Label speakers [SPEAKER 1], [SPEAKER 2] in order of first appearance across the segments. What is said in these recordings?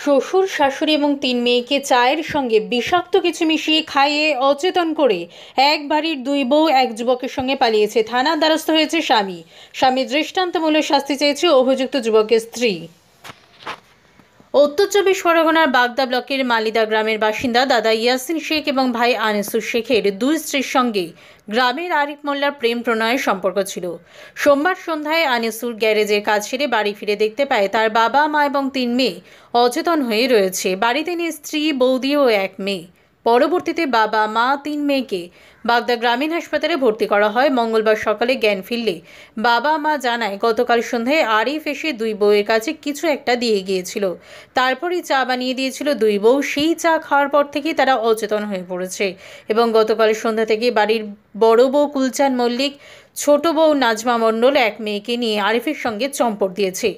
[SPEAKER 1] শ্বশুর শাশুড়ি এবং ৩ মেয়েকে চায়ের সঙ্গে বিষাক্ত কিছু মিশিয়ে খাইয়ে অচেতন করে এক বাড়ির ২ বউ এক যুবকের সঙ্গে পালিয়েছে। থানার দ্বারস্থ হয়েছে স্বামী দৃষ্টান্তমূলক শাস্তি চেয়েছে অভিযুক্ত যুবকের স্ত্রী। উত্তর চব্বিশ পরগনার বাগদা ব্লকের মালিদা গ্রামের বাসিন্দা দাদা ইয়াসিন শেখ এবং ভাই আনিসুর শেখের ২ স্ত্রীর সঙ্গে গ্রামের আরিফ মোল্লার প্রেম প্রণয়ের সম্পর্ক ছিল। সোমবার সন্ধ্যায় আনিসুর গ্যারেজের কাজ সেরে বাড়ি ফিরে দেখতে পায় তার বাবা মা এবং ৩ মেয়ে অচেতন হয়ে রয়েছে। বাড়িতে নেই স্ত্রী, বৌদি ও এক মেয়ে। পরবর্তীতে বাবা মা ৩ মেয়েকে বাগদা গ্রামীণ হাসপাতালে ভর্তি করা হয়। মঙ্গলবার সকালে জ্ঞান ফিরলে বাবা মা জানায় গতকাল সন্ধ্যায় আরিফ এসে ২ বউয়ের কাছে কিছু একটা দিয়ে গিয়েছিল। তারপরই চা বানিয়ে দিয়েছিল ২ বউ। সেই চা খাওয়ার পর থেকেই তারা অচেতন হয়ে পড়েছে এবং গতকাল সন্ধ্যা থেকে বাড়ির বড় বউ কুলচান মল্লিক, ছোট বউ নাজমা মণ্ডল এক মেয়েকে নিয়ে আরিফের সঙ্গে চম্পট দিয়েছে।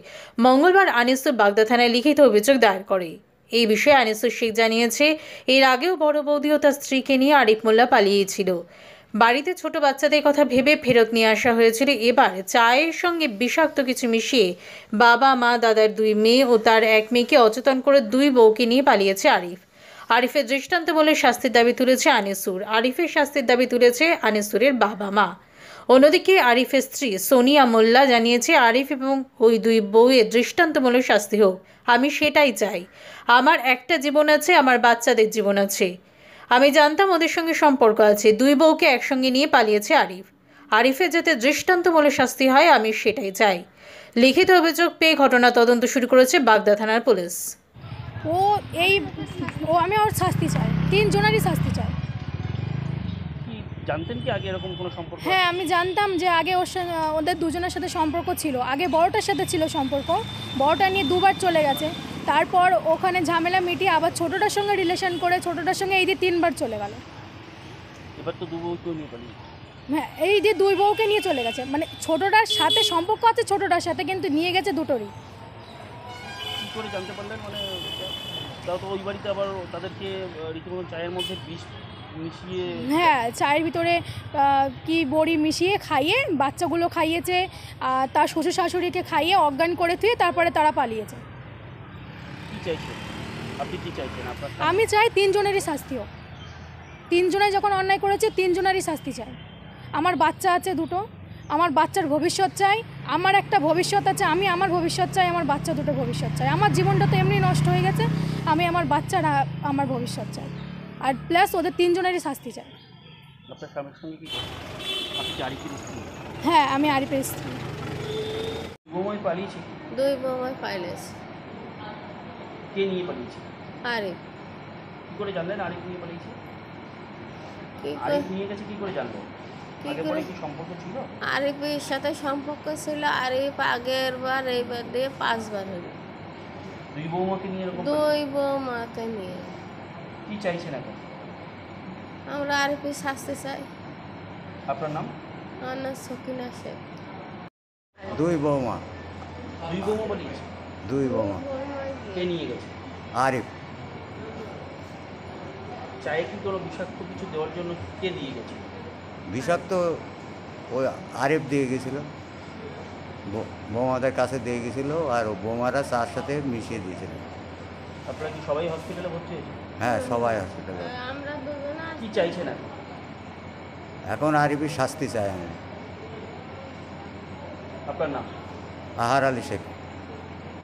[SPEAKER 1] মঙ্গলবার আনিসুর বাগদা থানায় লিখিত অভিযোগ দায়ের করে। এই বিষয়ে আনিসুর শেখ জানিয়েছে, এর আগেও বড় বৌদি ও তার স্ত্রীকে নিয়ে আরিফ মোল্লা পালিয়েছিল। বাড়িতে ছোট বাচ্চাদের কথা ভেবে ফেরত নিয়ে আসা হয়েছিল। এবার চায়ের সঙ্গে বিষাক্ত কিছু মিশিয়ে বাবা মা, দাদার ২ মেয়ে ও তার এক মেয়েকে অচেতন করে ২ বউকে নিয়ে পালিয়েছে আরিফের দৃষ্টান্তমূলক শাস্তির দাবি তুলেছে আনিসুর। আরিফের শাস্তির দাবি তুলেছে আনিসুরের বাবা মা। অন্যদিকে আরিফের স্ত্রী সোনিয়া মোল্লা জানিয়েছে, আরিফ এবং ওই ২ বউয়ের দৃষ্টান্তমূলক শাস্তি হোক। আমি সেটাই চাই। আমার একটা জীবন আছে, আমার বাচ্চাদের জীবন আছে। আমি জানতাম ওদের সঙ্গে সম্পর্ক আছে। ২ বউকে একসঙ্গে নিয়ে পালিয়েছে আরিফের যাতে দৃষ্টান্তমূলক শাস্তি হয়, আমি সেটাই চাই। লিখিত অভিযোগ পেয়ে ঘটনা তদন্ত শুরু করেছে বাগদা থানার পুলিশ।
[SPEAKER 2] আমি ওর শাস্তি চাই, ৩ জনেরই শাস্তি চাই।
[SPEAKER 3] জানতেন কি আগে এরকম কোনো সম্পর্ক?
[SPEAKER 2] হ্যাঁ, আমি জানতাম যে আগে ওদের দুজনের সাথে সম্পর্ক ছিল। আগে বড়টার সাথে ছিল সম্পর্ক, বড়টা নিয়ে ২বার চলে গেছে। তারপর ওখানে ঝামেলা মিটিয়ে আবার ছোটটার সঙ্গে রিলেশন করে ছোটটার সঙ্গে এই দিয়ে ৩বার চলে গেল।
[SPEAKER 3] এবার তো ২ বউকে নিয়ে পালিয়ে।
[SPEAKER 2] হ্যাঁ, এই যে ২ বউকে নিয়ে চলে গেছে, মানে ছোটটার সাথে সম্পর্ক আছে ছোটটার সাথে, কিন্তু নিয়ে গেছে দুটোরই।
[SPEAKER 3] কী করে জানতে পারলেন? মানে তাও তো ওই বাড়িতে আবার তাদেরকে রীতিমতো চায়ের মধ্যে বিষ মিশিয়ে,
[SPEAKER 2] হ্যাঁ, চায়ের ভিতরে কি বড়ি মিশিয়ে খাইয়ে বাচ্চাগুলো খাইয়েছে, তার শ্বশুর শাশুড়িকে খাইয়ে অজ্ঞান করে থুয়ে তারপরে তারা পালিয়েছে।
[SPEAKER 3] কী চাইছেন আপনি? কী চাইছেন আপনার?
[SPEAKER 2] আমি চাই ৩ জনেরই শাস্তি হোক। ৩ জনে যখন অন্যায় করেছে ৩ জনেরই শাস্তি চাই। আমার বাচ্চা আছে 2টো, আমার বাচ্চার ভবিষ্যৎ চাই। আমার একটা ভবিষ্যৎ আছে, আমি আমার ভবিষ্যৎ চাই। আমার বাচ্চা 2টো ভবিষ্যৎ চাই। আমার জীবনটা তো এমনি নষ্ট হয়ে গেছে, আমি আমার বাচ্চার আমার ভবিষ্যৎ চাই। আর প্লাস ওদের 3 জনেরই শাস্তি চাই।
[SPEAKER 3] আপনার স্বামীর সঙ্গে কি আপনি কি আরিফের স্ত্রী?
[SPEAKER 2] হ্যাঁ, আমি আরিফের স্ত্রী।
[SPEAKER 3] বৌমাই পালিয়েছে?
[SPEAKER 4] 2 বৌমাই পালিয়েছে।
[SPEAKER 3] কে নিয়ে পালিয়েছে?
[SPEAKER 4] আরিফ।
[SPEAKER 3] কী করে জানলেন আরিফ নিয়ে পালিয়েছে?
[SPEAKER 4] কি
[SPEAKER 3] আরিফ নিয়ে গেছে কী করে জানলেন? আগে পরে কি সম্পর্ক ছিল?
[SPEAKER 4] আরিফের সাথে সম্পর্ক ছিল। আরিফ আগের বার এইবার দিয়ে 5 বার হলো।
[SPEAKER 3] 2 বৌমাকে নিয়ে এরকম?
[SPEAKER 4] 2 বৌমাকে নিয়ে।
[SPEAKER 3] কি চাইছেন এখন?
[SPEAKER 4] আমরা আরিফের শাস্তি চাই।
[SPEAKER 3] আপনার নাম?
[SPEAKER 4] আমার নাম সকিনা শেখ।
[SPEAKER 5] 2 বৌমা।
[SPEAKER 3] 2 বৌমা পালিয়েছে?
[SPEAKER 5] 2 বৌমা।
[SPEAKER 3] কে নিয়ে গেছে?
[SPEAKER 5] আরিফ।
[SPEAKER 3] চায়ে কি কোনো বিষাক্ত কিছু দেওয়ার জন্য কে দিয়ে গেছে?
[SPEAKER 5] বিষাক্ত ওই আরিফ দিয়ে গেছিল, বৌমাদের কাছে দিয়ে গেছিলো, আর বৌমারা চার সাথে মিশিয়ে দিয়েছিল।
[SPEAKER 3] আপনারা কি সবাই হসপিটালে ভর্তি হয়েছে?
[SPEAKER 5] হ্যাঁ, সবাই হসপিটালে।
[SPEAKER 4] আমরা দুজনে
[SPEAKER 3] কি চাইছেন এখন?
[SPEAKER 5] এখন আরিফের শাস্তি চাই আমি।
[SPEAKER 3] আপনার নাম?
[SPEAKER 5] আহার আলী শেখ।